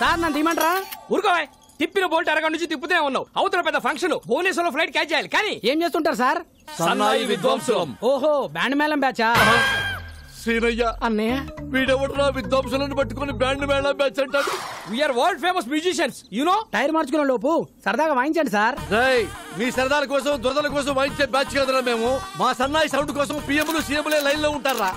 Sir నన్ను తీయమంటారా? ఊరుకోవాయ్. తిప్పిన bolt అరగంట నుంచి తిప్పుతూనే ఉన్నావు. అవతల పెద్ద ఫంక్షన్, భువనేశ్వరంలో ఫ్లైట్ క్యాచ్ చేయాలి. కానీ ఏం చేస్తుంటారు సార్? సన్నాయి విద్వాంసులం. ఓహో, బ్యాండ్ మేళం బ్యాచా? సీనయ్య అన్నయ్య, వీడెవడరా విద్వాంసులను పట్టుకుని బ్యాండ్ మేళం బ్యాచ్ అంటాడు? We are world famous musicians you know. Tyre మార్చుకునే లోపు సరదాగా వాయించండి సార్. రేయ్, మీ సరదాల కోసం దురదల కోసం వాయించే బ్యాచ్ కదరా మేము. మా సన్నాయి సౌండ్ కోసం పిఎంలు సీఎంలే లైన్ లో ఉంటారా?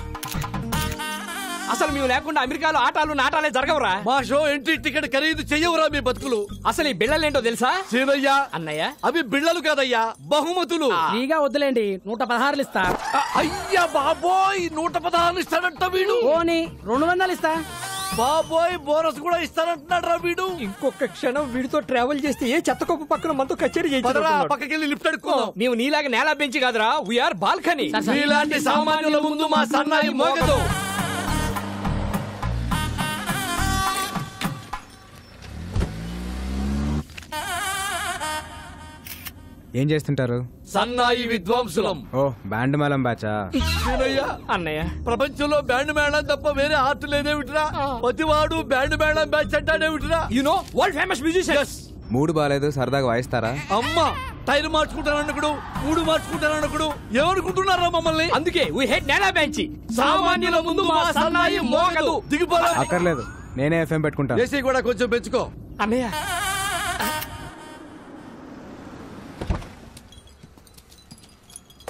అసలు మేము లేకుండా అమెరికాలో ఆటాలు నాటాలే జరగవురా. మా షో ఎంట్రీ టికెట్ ఖరీదు చెయ్యవురా మీ బతుకులు. అసలు ఈ బిళ్ళలేంటో తెలుసా సీనయ్య? అన్నయ్య, అవి బిళ్ళలు కాదయ్యా, బహుమతులు. ఫ్రీగా వద్దులేండి, 116 ఇస్తా. అయ్యా బాబోయ్, 116 ఇస్తాడంట వీడు. ఓని 200 ఇస్తా. బాబోయ్, బోనస్ కూడా ఇస్తానంటున్నాడు రా వీడు. ఇంకొక క్షణం వీడితో ట్రావెల్ చేస్తే ఏ చెత్తకొప్పు పక్కన మనతో కచేరీ పదరా, పక్కకెళ్ళి లిఫ్ట్ అడుక్కుందాం. మేము నీలాగా నేల బెంచి కాదురా, వీఆర్ బాల్కనీ. మీలాంటి సామాన్యుల ముందు మా సన్నాయి మోగదు. ఏం చేస్తుంటారు? సన్నాయి విద్వాంసులం. ఓ, బ్యాండ్ మేళం బ్యాచా? అన్నయ్య, ప్రపంచంలో బ్యాండ్ మేళం తప్ప వేరే ఆర్ట్ లేదేమిట్రా? ప్రతివాడు బ్యాండ్ మేళం బ్యాచ్ అంటాడేమిట్రా? You know world famous musicians. మూడు బాలేదు, సరదాగా వాయిస్తారా? అమ్మా, టైర్ మార్చుకుంటానన్నకుడు, మూడు మార్చుకుంటానన్నకుడు ఏమనుకుంటున్నారా మమ్మల్ని? అందుకే వి హేట్ నేల బెంచి. సామాన్యుల ముందు మా సన్నాయి మోగదు. దిగిపోరా. అక్కర్లేదు, నేనే ఎఫ్ఎం పెట్టుకుంటాను. ఏసీ కూడా కొంచెం పెంచుకో. అన్నయ్య,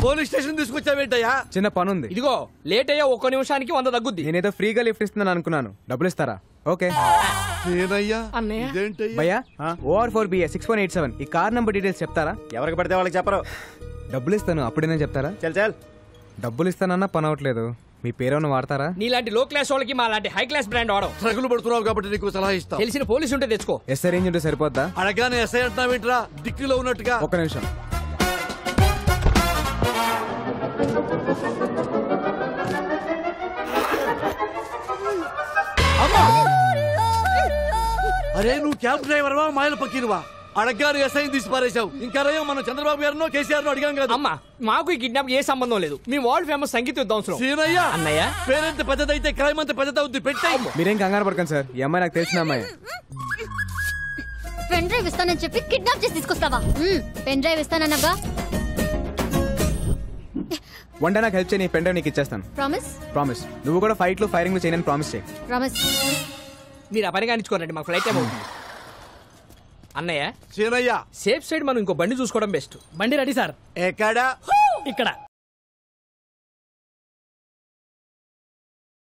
పోలీస్ స్టేషన్ తీసుకొచ్చావేంటయ్యా? చిన్న పనుంది. ఇదిగో లేట్ అయ్యా, 1 నిమిషానికి 100 తగ్గుద్ది. నేనేదో ఫ్రీగా లిఫ్ట్ ఇస్తున్నాను అనుకున్నాను. డబ్బులు ఇస్తారా? ఓకే. అన్నయ్య, భయ్యా, OR4BA 6187 ఈ కార్ నంబర్ డీటెయిల్స్ చెప్తారా? ఎవరికి పడితే వాళ్ళకి చెప్పరు. డబ్బులు ఇస్తాను, అప్పుడేనా చెప్తారా? చల్ డబ్బులు ఇస్తానన్నా పని అవట్లేదు. మీ పేరేమన్నా వాడతారా? నీలాంటి లో క్లాస్ వాళ్ళకి మా లాంటి హై క్లాస్ బ్రాండ్ వాడడం. ట్రగులు పడుతున్నావు కాబట్టి నీకు సలహా ఇస్తా. తెలిసిన పోలీసు ఉంటే తెచ్చుకో. ఎస్ఐ రేంజ్ ఉంటే సరిపోద్దా? అడగానే ఎస్ఐ అంటున్నావేంట్రా, డిక్కీలో ఉన్నట్టుగా? ఒక్క నిమిషం. అరే, నువ్వు క్యాబ్ డ్రైవర్వా మాయల పక్కీరువా? అడగారు ఎస్ఐ తీసి పారేశావు. ఇంకా రయ్యో, మనం చంద్రబాబు గారినో కేసీఆర్ నో అడిగాం కదా. అమ్మా, మాకు ఈ కిడ్నాప్ ఏ సంబంధం లేదు. మీ వరల్డ్ ఫేమస్ సంగీత విద్వాంసులు. సీనయ్య, అన్నయ్య, పేరెంత పెద్దదైతే క్రైమ్ అంత పెద్దదవుద్ది. పెట్టాయి. మీరేం కంగారు పడకండి సార్, ఈ అమ్మాయి నాకు తెలిసిన అమ్మాయి. పెన్ డ్రైవ్ ఇస్తానని చెప్పి కిడ్నాప్ చేసి తీసుకొస్తావా? పెన్ డ్రైవ్ ఇస్తానన్నగా. వన్ డే నాకు హెల్ప్ చేయి, పెన్ డ్రైవ్ నీకు ఇచ్చేస్తాను. ప్రామిస్. నువ్వు కూడా ఫైట్లు ఫైరింగ్లు చేయని ప్రామిస్ చేయి. మీరు ఆ పని కానిచ్చుకోరండి, మాకు ఫ్లైట్ టైం అవుతుంది. అన్నయ్య, సీనయ్య, సేఫ్ సైడ్ మనం ఇంకో బండి చూసుకోవడం బెస్ట్. బండి రెడీ సార్. ఎక్కడా? ఇక్కడ.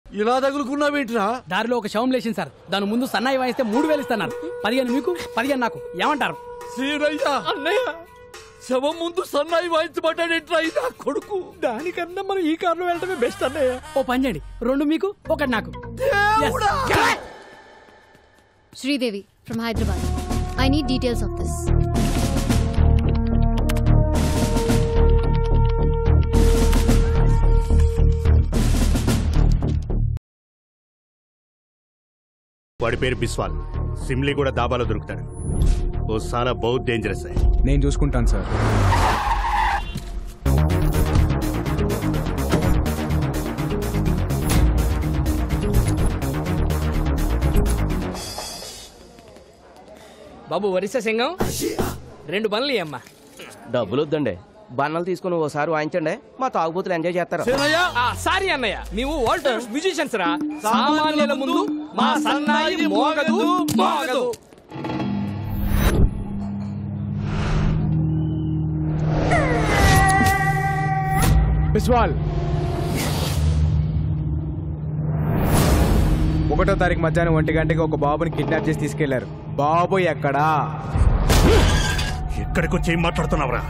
ఇలా తగులుకున్నావేంట్రా? దారిలో ఒక శవం లేచింది సార్. దాని ముందు సన్నాయి వాయిస్తే 3000 ఇస్తాను. 15 మీకు, 15 నాకు. ఏమంటారు? సీనయ్య, అన్నయ్య, శవం ముందు సన్నాయి వాయించబడ్డాడేంట్రా ఈ నా కొడుకు? దానికన్నా మనం ఈ కారులో వెళ్ళడమే బెస్ట్ అన్నయ్య. ఓ పని చేయండి, 2 మీకు, 1 నాకు. Sridevi from Hyderabad. I need details of this. వాడి పేరు బిస్వాల్. సిమ్లీ కూడా దాబాలో దొరుకుతాడు. ఓ సాలా బహుత్ డేంజరస్. నేను చూసుకుంటాను సార్. బాబు వరిస సింగం, 2 బండ్లు అమ్మా. డబ్బులు వద్దండి, బన్నలు తీసుకుని ఓసారి వాయించండి, మా తాగుబోతులు ఎంజాయ్ చేస్తారు. సారీ అన్నయ్య, మేము వరల్డ్ ఫేమస్ మ్యూజిషియన్స్ రా. సామాన్యుల ముందు మా సన్నాయి మోగదు మోగదు. బిస్వాల్, 1వ తారీఖు మధ్యాహ్నం 1 గంటకి ఒక బాబుని కిడ్నాప్ చేసి తీసుకెళ్లారు. బాబు ఎక్కడా? ఎక్కడికి వచ్చి ఏం మాట్లాడుతున్నావురా?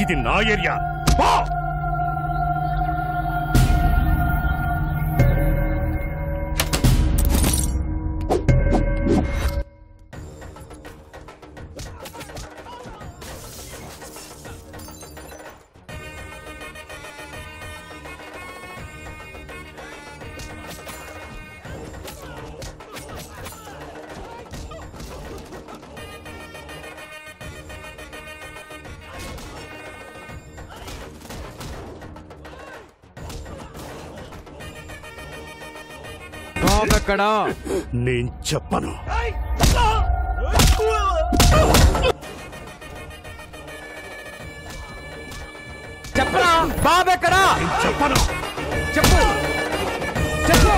ఇది నా ఏరియా. బాబు ఎక్కడా? నేను చెప్పను. చెప్పరా బాబు ఎక్కడా? చెప్పను. చెప్పు చెప్పు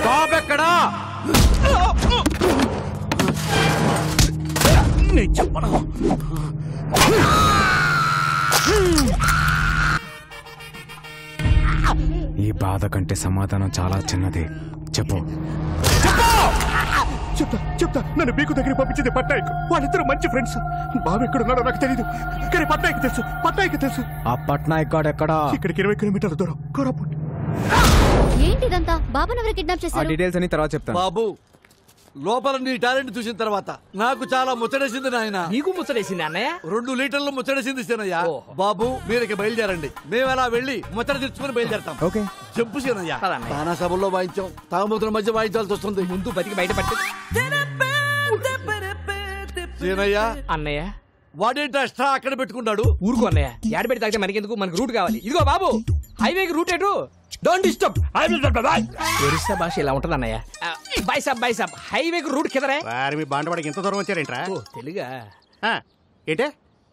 బాబు ఎక్కడా? నేను చెప్పను. ఈ బాధ కంటే సమాధానం చాలా చిన్నది. చెప్పు. చెప్తా. నన్ను మీకు దగ్గర పంపించింది పట్నాయక్. వాళ్ళిద్దరు మంచి ఫ్రెండ్స్. బాబు ఎక్కడున్నాడో నాకు తెలీదు, కానీ పట్నాయక్ తెలుసు. ఆ పట్నాయక్ గాడు ఎక్కడా? ఇక్కడికి 20 కిలోమీటర్ల దూరం, కోరాపుట్. ఏంటిదంతా? బాబాను ఎవరు కిడ్నాప్ ఆ చేశారు? డీటెయిల్స్ అని తర్వాత చెప్తాను. బాబు, లోపల నీ టాలెంట్ చూసిన తర్వాత నాకు చాలా ముచ్చటేసింది నాయన. నీకు ముచ్చటేసింది అన్నయ్య? 2 లీటర్లు ముచ్చటేసింది సీనయ్య. బాబు మీరు బయలుదేరండి, మేము అలా వెళ్ళి ముచ్చట తెచ్చుకుని బయలుదేరతాం. ఓకే. చెప్పు సీనయ్య. పదన్నయ్య. తానా సభల్లో వాయించాం, తాగుమూతుల మధ్య వాయించాల్సి వస్తుంది. ముందు బతికి బయట పట్టి. సీనయ్య, అన్నయ్య వాడేంటి అష్ట అక్కడ పెట్టుకున్నాడు? ఊరుకో అన్నయ్య, ఏడబెట్టి తాగితే మనకెందుకు, మనకు రూట్ కావాలి. ఇదిగో బాబు, హైవేకి రూట్ ఎటు? Don't disturb. ఒరిస్సా భాష ఇలా ఉంటది అన్నయ్య. బై సాబ్ హైవేకి రూట్ కిదరే. వారి మీ బాండవాడికి ఎంత దూరం వచ్చారేంట్రా? ఓ తెలుగా? ఏంటే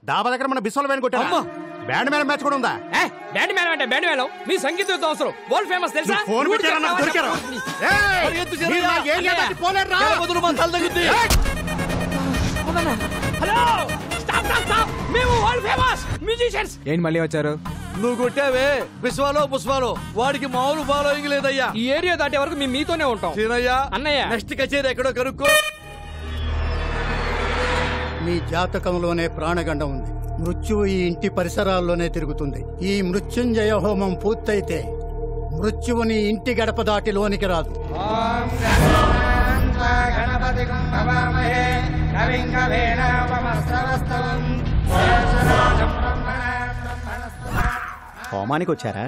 డాబా దగ్గర మన బిస్వల్ బ్యాండ్ కొట్టారు. బ్యాండ్ మేళం మ్యాచ్ కూడా ఉందా? బ్యాండ్ మేళం అంటే బ్యాండ్ మేళం. మీ సంగీతం అవసరం, వరల్డ్ ఫేమస్ తెలుసా? ఫోన్ పెట్టారా? నాకు దొరికారా? పరిగెత్తు సీనయ్య. జర వదులు, మా తల తగ్గుద్ది. Hello, stop. మేము వరల్డ్ ఫేమస్ మ్యూజిషియన్స్. ఏంటి మళ్ళీ వచ్చారు? నువ్వు కొట్టావే బిస్వాలో పుష్పాలో, వాడికి మామూలు ఫాలోయింగ్ లేదయ్యా. ఈ ఏరియా దాటే వరకు మేము మీతోనే ఉంటాం. సీనయ్య, అన్నయ్య. నెక్స్ట్ కచేరీ ఎక్కడో కనుక్కో. మీ జాతకంలోనే ప్రాణగండం ఉంది. మృత్యువు ఈ ఇంటి పరిసరాల్లోనే తిరుగుతుంది. ఈ మృత్యుంజయ హోమం పూర్తయితే మృత్యువుని ఇంటి గడప దాటి లోనికి రాదు. హోమానికి వచ్చారా?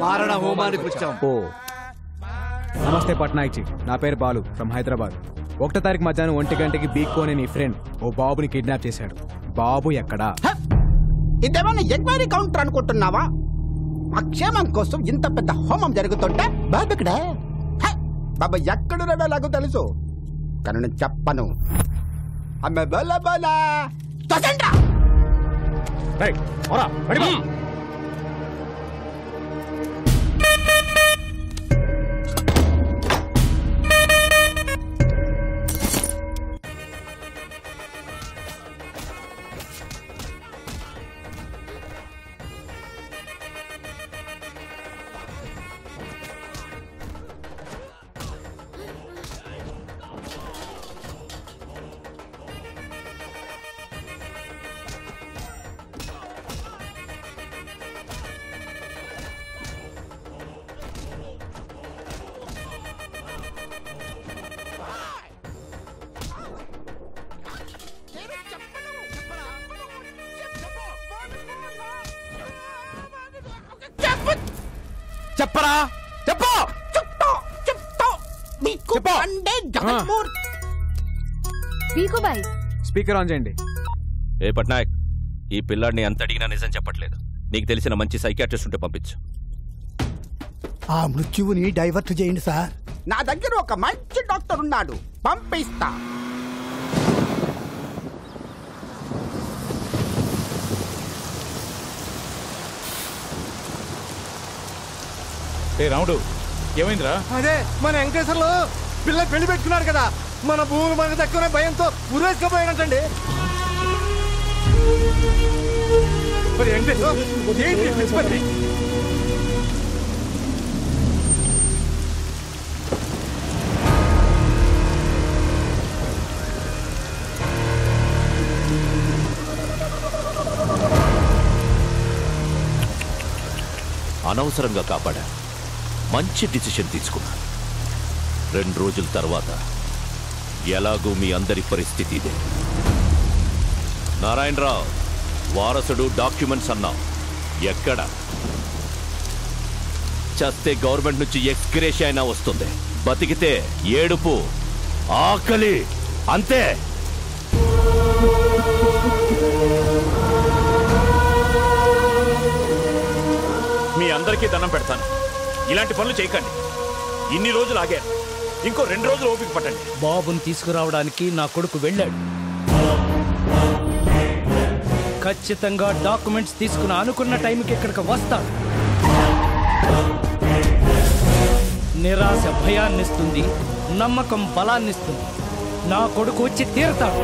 మారణ హోమానికి వచ్చాం. ఓ నమస్తే పట్నాయక్ జీ, నా పేరు బాలు ఫ్రమ్ హైదరాబాద్. 1వ తారీఖు మధ్యాహ్నం 1 గంటకి బీక్కో అనే నీ ఫ్రెండ్ ఓ బాబుని కిడ్నాప్ చేశాడు. బాబు ఎక్కడా? ఇదేమన్నా ఎంక్వైరీ కౌంటర్ అనుకుంటున్నావా? మా క్షేమం కోసం ఇంత పెద్ద హోమం జరుగుతుంటే బాబు ఇక్కడ. బాబా ఎక్కడున్నాడో నాకు తెలుసు, కానీ నేను చెప్పను. అమ్మ బల బల తొసండ్రా. చెప్పరా? చెప్పు. బీకుబాయ్ స్పీకర్ ఆన్ చేయండి. ఏ పట్నాయక్, ఈ పిల్లాడిని ఎంత అడిగినా నిజం చెప్పట్లేదు. నీకు తెలిసిన మంచి సైకియాట్రిస్ట్ ఉంటే పంపించు. ఆ మృత్యువుని డైవర్ట్ చేయండి సార్. నా దగ్గర ఒక మంచి డాక్టర్ ఉన్నాడు, పంపిస్తా. రాముడు, ఏమైందిరా? అదే మన వెంకటేశ్వర్లు పిల్ల పెళ్లి పెట్టుకున్నాడు కదా, మన భూమి మనకు దక్కునే భయంతో ఉరేసుకపోయాడంటండి. మరి వెంకటేశ్వర ఏంటి పిచ్చిపని? అనవసరంగా కాపాడా. మంచి డిసిషన్ తీసుకున్నా. 2 రోజుల తర్వాత ఎలాగూ మీ అందరి పరిస్థితి ఇదే. నారాయణరావు వారసుడు, డాక్యుమెంట్స్ అన్నావు, ఎక్కడ? చస్తే గవర్నమెంట్ నుంచి ఎక్స్గ్రేషియా అయినా వస్తుంది, బతికితే ఏడుపు, ఆకలి, అంతే. మీ అందరికీ దండం పెడతాను, ఇలాంటి పనులు చేయకండి. ఇన్ని రోజులు ఆగారు, ఇంకో 2 రోజులు ఓపిక పట్టండి. బాబుని తీసుకురావడానికి నా కొడుకు వెళ్ళాడు. ఖచ్చితంగా డాక్యుమెంట్స్ తీసుకుని అనుకున్న టైంకి ఇక్కడికి వస్తాడు. నిరాశ భయాన్నిస్తుంది, నమ్మకం బలాన్నిస్తుంది. నా కొడుకు వచ్చి తీరతాడు.